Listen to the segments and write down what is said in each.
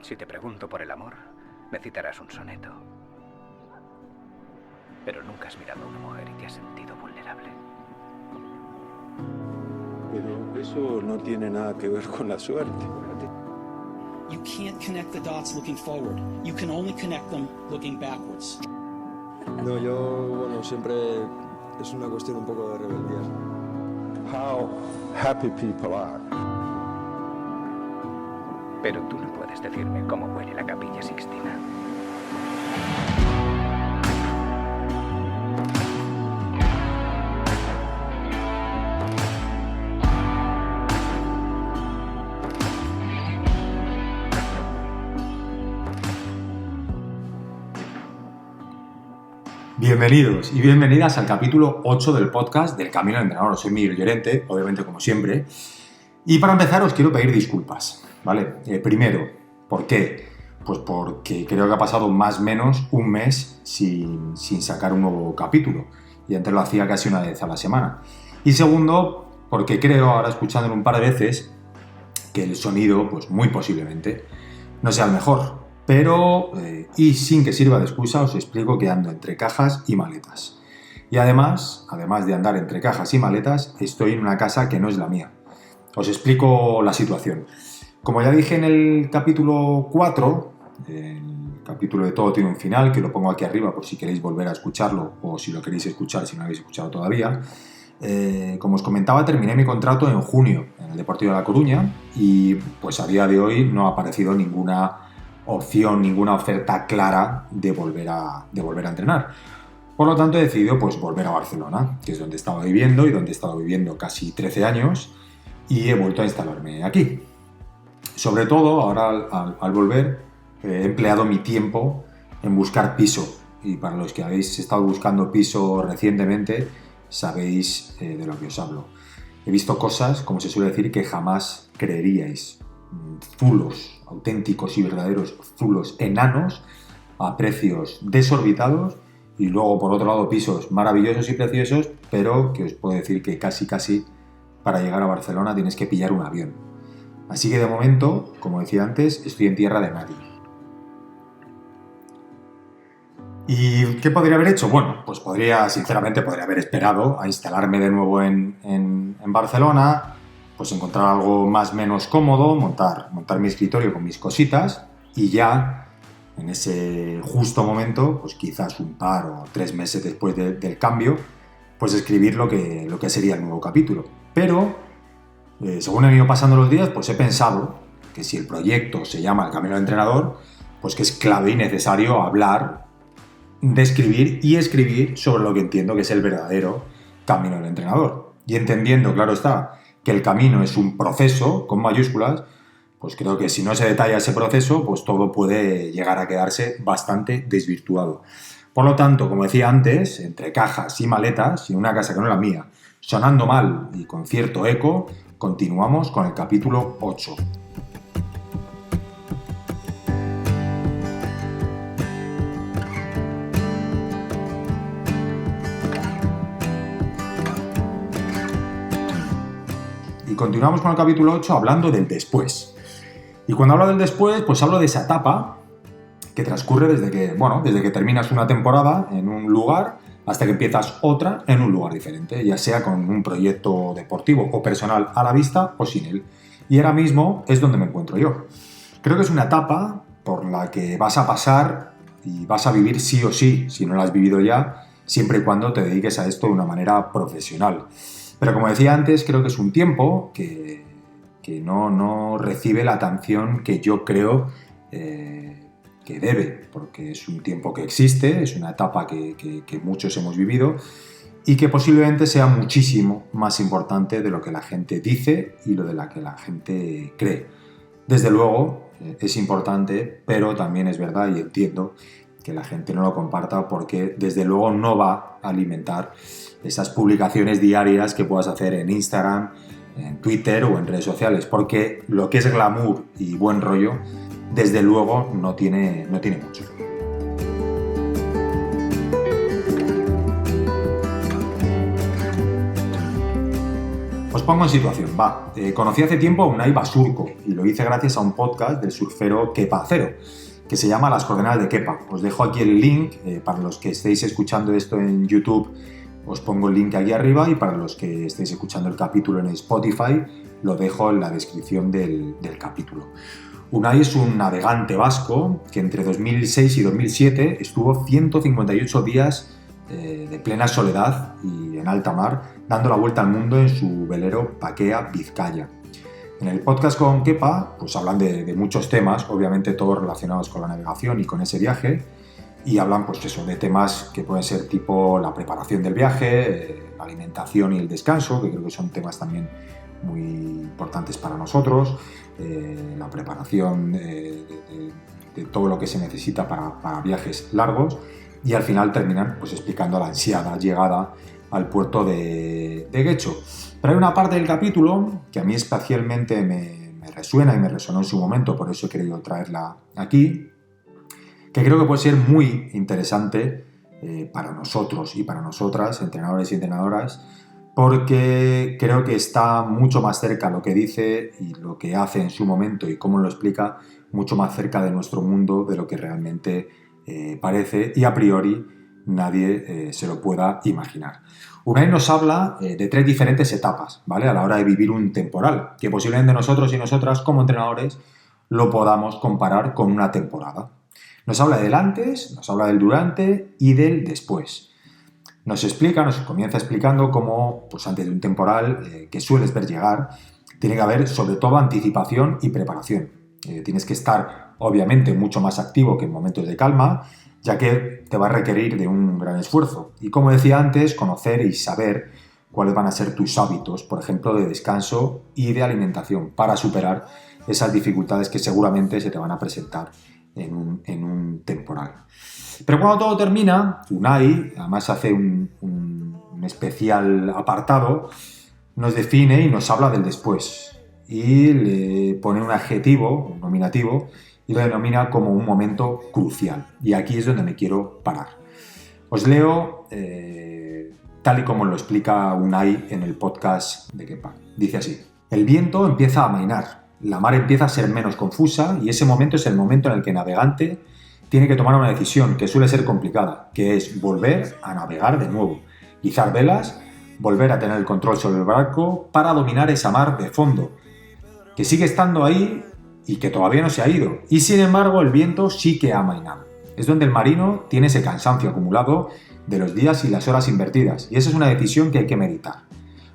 Si te pregunto por el amor, me citarás un soneto. Pero nunca has mirado a una mujer y te has sentido vulnerable. Pero eso no tiene nada que ver con la suerte. You can't connect the dots looking forward. You can only connect them looking backwards. No, yo, siempre es una cuestión un poco de rebeldía. How happy people are. Pero tú no puedes decirme cómo huele la Capilla Sixtina. Bienvenidos y bienvenidas al capítulo 8 del podcast del Camino del Entrenador. Soy Miguel Llorente, obviamente como siempre. Y para empezar os quiero pedir disculpas, ¿vale? Primero, ¿por qué? Pues porque creo que ha pasado más o menos un mes sin sacar un nuevo capítulo. Y antes lo hacía casi una vez a la semana. Y segundo, porque creo, ahora escuchándolo un par de veces, que el sonido, pues muy posiblemente, no sea el mejor. Pero, y sin que sirva de excusa, os explico que ando entre cajas y maletas. Y además de andar entre cajas y maletas, estoy en una casa que no es la mía. Os explico la situación. Como ya dije en el capítulo 4, el capítulo de Todo tiene un final, que lo pongo aquí arriba por si queréis volver a escucharlo o si lo queréis escuchar si no lo habéis escuchado todavía. Como os comentaba, terminé mi contrato en junio en el Deportivo de La Coruña y pues a día de hoy no ha aparecido ninguna opción, ninguna oferta clara de volver a entrenar. Por lo tanto he decidido pues volver a Barcelona, que es donde estaba viviendo y donde he estado viviendo casi 13 años y he vuelto a instalarme aquí. Sobre todo ahora al volver he empleado mi tiempo en buscar piso y para los que habéis estado buscando piso recientemente sabéis de lo que os hablo. He visto cosas, como se suele decir, que jamás creeríais. Zulos, auténticos y verdaderos zulos enanos a precios desorbitados y luego por otro lado pisos maravillosos y preciosos, pero que os puedo decir que casi para llegar a Barcelona tienes que pillar un avión. Así que de momento, como decía antes, estoy en tierra de nadie. ¿Y qué podría haber hecho? Bueno, pues sinceramente podría haber esperado a instalarme de nuevo en Barcelona, pues encontrar algo más o menos cómodo, montar mi escritorio con mis cositas y ya en ese justo momento, pues quizás un par o 3 meses después del cambio, pues escribir lo que sería el nuevo capítulo. Pero, según han ido pasando los días, pues he pensado que si el proyecto se llama El Camino del Entrenador, pues que es clave y necesario hablar, describir y escribir sobre lo que entiendo que es el verdadero Camino del Entrenador. Y entendiendo, claro está, que el camino es un proceso, con mayúsculas, pues creo que si no se detalla ese proceso, pues todo puede llegar a quedarse bastante desvirtuado. Por lo tanto, como decía antes, entre cajas y maletas, y una casa que no es la mía, sonando mal y con cierto eco, continuamos con el capítulo 8. Y continuamos con el capítulo 8 hablando del después. Y cuando hablo del después, pues hablo de esa etapa que transcurre desde que terminas una temporada en un lugar hasta que empiezas otra en un lugar diferente, ya sea con un proyecto deportivo o personal a la vista o sin él. Y ahora mismo es donde me encuentro yo. Creo que es una etapa por la que vas a pasar y vas a vivir sí o sí, si no la has vivido ya, siempre y cuando te dediques a esto de una manera profesional. Pero como decía antes, creo que es un tiempo que no recibe la atención que yo creo que debe, porque es un tiempo que existe, es una etapa que muchos hemos vivido y que posiblemente sea muchísimo más importante de lo que la gente dice y lo de la que la gente cree. Desde luego es importante, pero también es verdad y entiendo que la gente no lo comparta porque desde luego no va a alimentar esas publicaciones diarias que puedas hacer en Instagram, en Twitter o en redes sociales, porque lo que es glamour y buen rollo, desde luego no tiene mucho. Os pongo en situación, va. Conocí hace tiempo a Unai Basurco y lo hice gracias a un podcast del surfero Kepa Acero, que se llama Las coordenadas de Kepa. Os dejo aquí el link, para los que estéis escuchando esto en YouTube, os pongo el link aquí arriba, y para los que estéis escuchando el capítulo en Spotify, lo dejo en la descripción del capítulo. Unai es un navegante vasco que entre 2006 y 2007 estuvo 158 días de plena soledad y en alta mar, dando la vuelta al mundo en su velero Paquea Vizcaya. En el podcast con Kepa pues hablan de muchos temas, obviamente todos relacionados con la navegación y con ese viaje, y hablan pues eso, de temas que pueden ser tipo la preparación del viaje, la alimentación y el descanso, que creo que son temas también muy importantes para nosotros, la preparación de todo lo que se necesita para viajes largos, y al final terminan pues explicando la ansiada llegada al puerto de Guecho. Pero hay una parte del capítulo que a mí especialmente me resuena y me resonó en su momento, por eso he querido traerla aquí, que creo que puede ser muy interesante para nosotros y para nosotras, entrenadores y entrenadoras, porque creo que está mucho más cerca lo que dice y lo que hace en su momento y cómo lo explica, mucho más cerca de nuestro mundo de lo que realmente parece, y a priori nadie se lo pueda imaginar. Unai nos habla de 3 diferentes etapas, ¿vale?, a la hora de vivir un temporal, que posiblemente nosotros y nosotras como entrenadores lo podamos comparar con una temporada. Nos habla del antes, nos habla del durante y del después. Nos comienza explicando cómo, pues antes de un temporal que sueles ver llegar, tiene que haber sobre todo anticipación y preparación. Tienes que estar, obviamente, mucho más activo que en momentos de calma, ya que te va a requerir de un gran esfuerzo. Y como decía antes, conocer y saber cuáles van a ser tus hábitos, por ejemplo, de descanso y de alimentación, para superar esas dificultades que seguramente se te van a presentar en un temporal. Pero cuando todo termina, Unai, además hace un especial apartado, nos define y nos habla del después. Y le pone un adjetivo, un nominativo, y lo denomina como un momento crucial. Y aquí es donde me quiero parar. Os leo tal y como lo explica Unai en el podcast de Kepa. Dice así: el viento empieza a amainar, la mar empieza a ser menos confusa, y ese momento es el momento en el que el navegante tiene que tomar una decisión que suele ser complicada, que es volver a navegar de nuevo, izar velas, volver a tener el control sobre el barco para dominar esa mar de fondo, que sigue estando ahí y que todavía no se ha ido, y sin embargo el viento sí que ha amainado. Es donde el marino tiene ese cansancio acumulado de los días y las horas invertidas, y esa es una decisión que hay que meditar.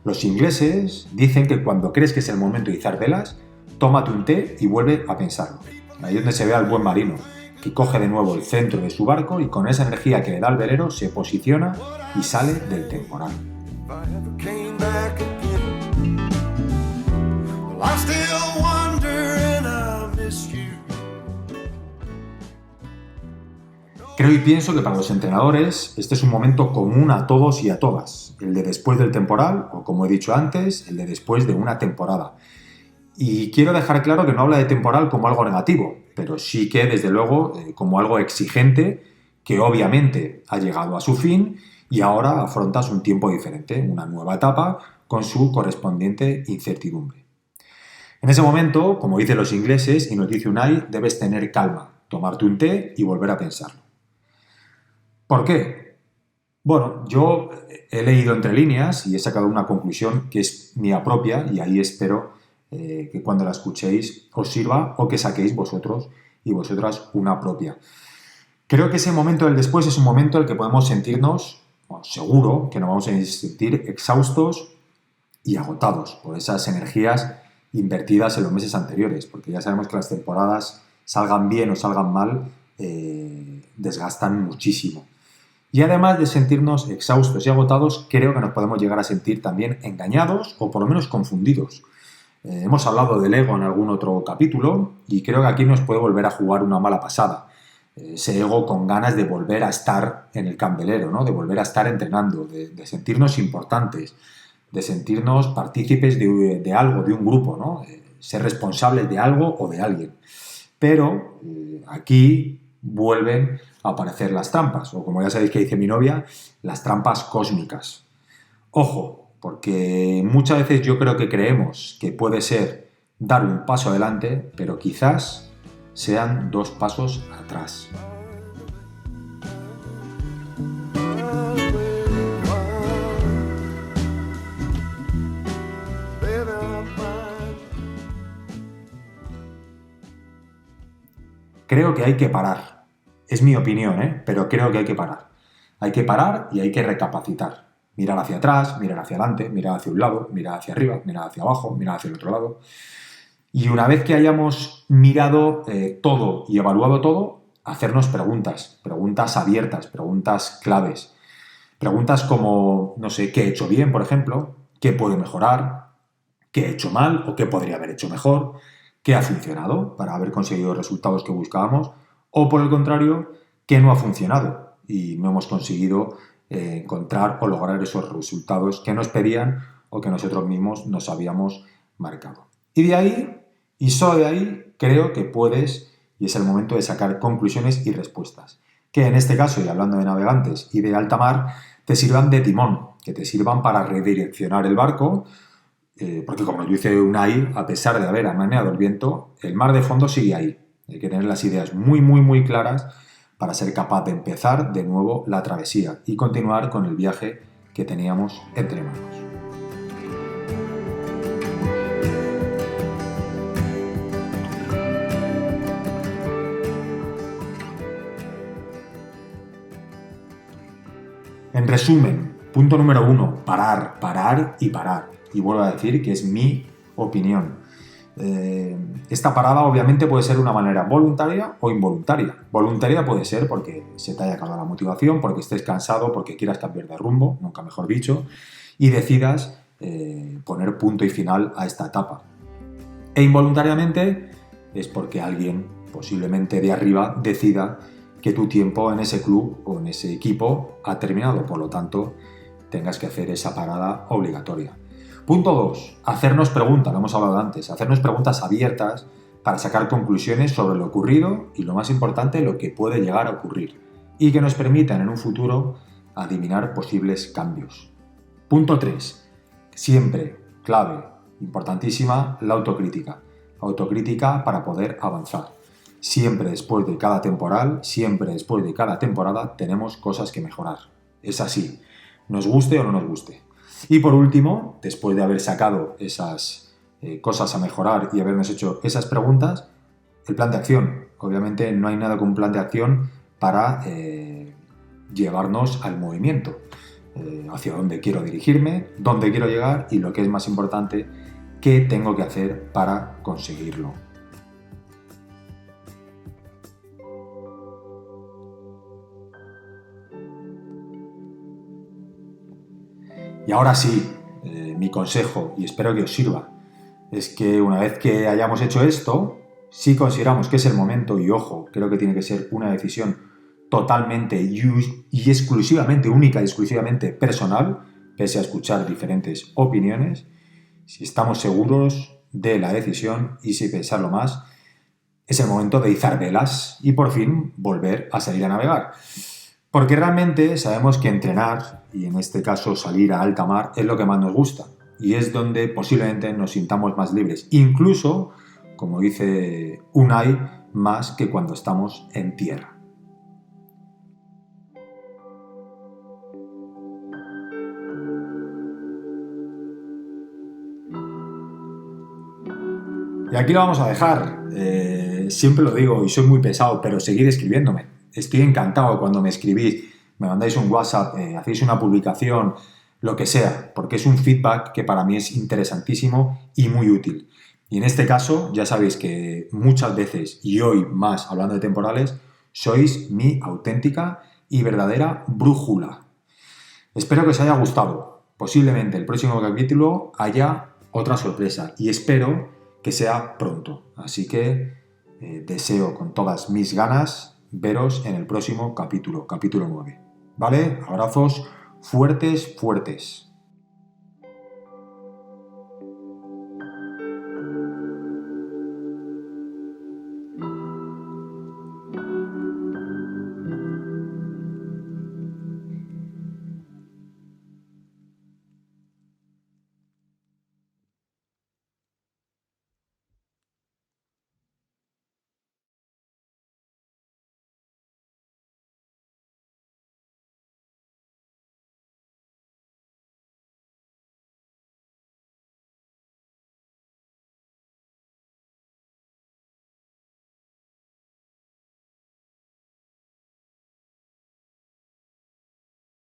Los ingleses dicen que cuando crees que es el momento de izar velas, tómate un té y vuelve a pensarlo. Ahí es donde se ve al buen marino, que coge de nuevo el centro de su barco y con esa energía que le da el velero se posiciona y sale del temporal. Creo y pienso que para los entrenadores este es un momento común a todos y a todas, el de después del temporal, o como he dicho antes, el de después de una temporada. Y quiero dejar claro que no habla de temporal como algo negativo, pero sí que, desde luego, como algo exigente, que obviamente ha llegado a su fin y ahora afrontas un tiempo diferente, una nueva etapa con su correspondiente incertidumbre. En ese momento, como dicen los ingleses y nos dice Unai, debes tener calma, tomarte un té y volver a pensarlo. ¿Por qué? Bueno, yo he leído entre líneas y he sacado una conclusión que es mía propia, y ahí espero que cuando la escuchéis os sirva, o que saquéis vosotros y vosotras una propia. Creo que ese momento del después es un momento en el que podemos sentirnos, bueno, seguro que nos vamos a sentir exhaustos y agotados por esas energías invertidas en los meses anteriores, porque ya sabemos que las temporadas, salgan bien o salgan mal, desgastan muchísimo. Y además de sentirnos exhaustos y agotados, creo que nos podemos llegar a sentir también engañados o por lo menos confundidos. Hemos hablado del ego en algún otro capítulo y creo que aquí nos puede volver a jugar una mala pasada. Ese ego con ganas de volver a estar en el candelero, ¿no? De volver a estar entrenando, de sentirnos importantes, de sentirnos partícipes de algo, de un grupo, ¿no? Ser responsables de algo o de alguien. Pero aquí vuelven a aparecer las trampas, o como ya sabéis que dice mi novia, las trampas cósmicas. Ojo, porque muchas veces yo creo que creemos que puede ser dar un paso adelante, pero quizás sean 2 pasos atrás. Creo que hay que parar. Es mi opinión, pero creo que hay que parar. Hay que parar y hay que recapacitar. Mirar hacia atrás, mirar hacia adelante, mirar hacia un lado, mirar hacia arriba, mirar hacia abajo, mirar hacia el otro lado. Y una vez que hayamos mirado todo y evaluado todo, hacernos preguntas abiertas, preguntas claves. Preguntas como, no sé, ¿qué he hecho bien, por ejemplo? ¿Qué puedo mejorar? ¿Qué he hecho mal o qué podría haber hecho mejor? ¿Qué ha funcionado para haber conseguido los resultados que buscábamos? O por el contrario, ¿qué no ha funcionado y no hemos conseguido encontrar o lograr esos resultados que nos pedían o que nosotros mismos nos habíamos marcado? Y de ahí, y solo de ahí, creo que puedes, y es el momento de sacar conclusiones y respuestas, que en este caso, y hablando de navegantes y de alta mar, te sirvan de timón, que te sirvan para redireccionar el barco, porque como lo dice Unai, a pesar de haber amaneado el viento, el mar de fondo sigue ahí. Hay que tener las ideas muy, muy, muy claras para ser capaz de empezar de nuevo la travesía y continuar con el viaje que teníamos entre manos. En resumen, punto número 1, parar, parar y parar. Y vuelvo a decir que es mi opinión. Esta parada obviamente puede ser de una manera voluntaria o involuntaria. Voluntaria puede ser porque se te haya acabado la motivación, porque estés cansado, porque quieras cambiar de rumbo, nunca mejor dicho, y decidas poner punto y final a esta etapa. E involuntariamente es porque alguien, posiblemente de arriba, decida que tu tiempo en ese club o en ese equipo ha terminado, por lo tanto tengas que hacer esa parada obligatoria. Punto 2. Hacernos preguntas, lo hemos hablado antes, hacernos preguntas abiertas para sacar conclusiones sobre lo ocurrido y, lo más importante, lo que puede llegar a ocurrir y que nos permitan en un futuro adivinar posibles cambios. Punto 3. Siempre, clave, importantísima, la autocrítica. Autocrítica para poder avanzar. Siempre después de cada temporal, siempre después de cada temporada tenemos cosas que mejorar. Es así, nos guste o no nos guste. Y por último, después de haber sacado esas cosas a mejorar y habernos hecho esas preguntas, el plan de acción. Obviamente no hay nada como un plan de acción para llevarnos al movimiento, hacia dónde quiero dirigirme, dónde quiero llegar y, lo que es más importante, qué tengo que hacer para conseguirlo. Y ahora sí, mi consejo, y espero que os sirva, es que una vez que hayamos hecho esto, si consideramos que es el momento, y ojo, creo que tiene que ser una decisión totalmente y exclusivamente, única y exclusivamente personal, pese a escuchar diferentes opiniones, si estamos seguros de la decisión y sin pensarlo más, es el momento de izar velas y por fin volver a salir a navegar. Porque realmente sabemos que entrenar, y en este caso salir a alta mar, es lo que más nos gusta. Y es donde posiblemente nos sintamos más libres. Incluso, como dice Unai, más que cuando estamos en tierra. Y aquí lo vamos a dejar. Siempre lo digo y soy muy pesado, pero seguid escribiéndome. Estoy encantado cuando me escribís, me mandáis un WhatsApp, hacéis una publicación, lo que sea, porque es un feedback que para mí es interesantísimo y muy útil. Y en este caso, ya sabéis que muchas veces, y hoy más hablando de temporales, sois mi auténtica y verdadera brújula. Espero que os haya gustado. Posiblemente el próximo capítulo haya otra sorpresa y espero que sea pronto. Así que deseo con todas mis ganas veros en el próximo capítulo 9. ¿Vale? Abrazos fuertes, fuertes.